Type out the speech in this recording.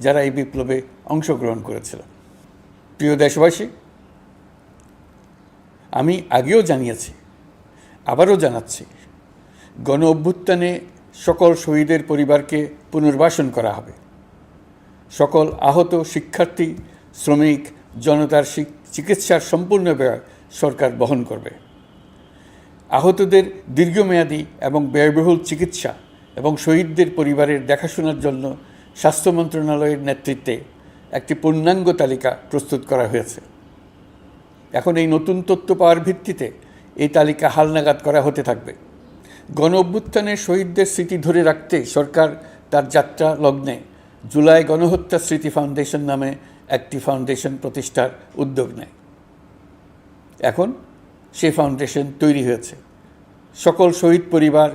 যারা এই বিপ্লবে অংশগ্রহণ করেছিল। প্রিয় দেশবাসী, আমি আগেও জানিয়েছি, আবারও জানাচ্ছি, গণ অভ্যুত্থানে সকল শহীদের পরিবারকে পুনর্বাসন করা হবে। সকল আহত শিক্ষার্থী, শ্রমিক, জনতার চিকিৎসার সম্পূর্ণ ব্যয় সরকার বহন করবে। আহতদের দীর্ঘমেয়াদী এবং ব্যয়বহুল চিকিৎসা এবং শহীদদের পরিবারের দেখাশোনার জন্য স্বাস্থ্য মন্ত্রণালয়ের নেতৃত্বে একটি পূর্ণাঙ্গ তালিকা প্রস্তুত করা হয়েছে। এখন এই নতুন তথ্য পাওয়ার ভিত্তিতে এই তালিকা হালনাগাদ করা হতে থাকবে। গণ অভ্যুত্থানের শহীদদের স্মৃতি ধরে রাখতে সরকার তার যাত্রা লগ্নে জুলাই গণহত্যা স্মৃতি ফাউন্ডেশন নামে একটি ফাউন্ডেশন প্রতিষ্ঠার উদ্যোগ নেয়। এখন সেই ফাউন্ডেশন তৈরি হয়েছে। সকল শহীদ পরিবার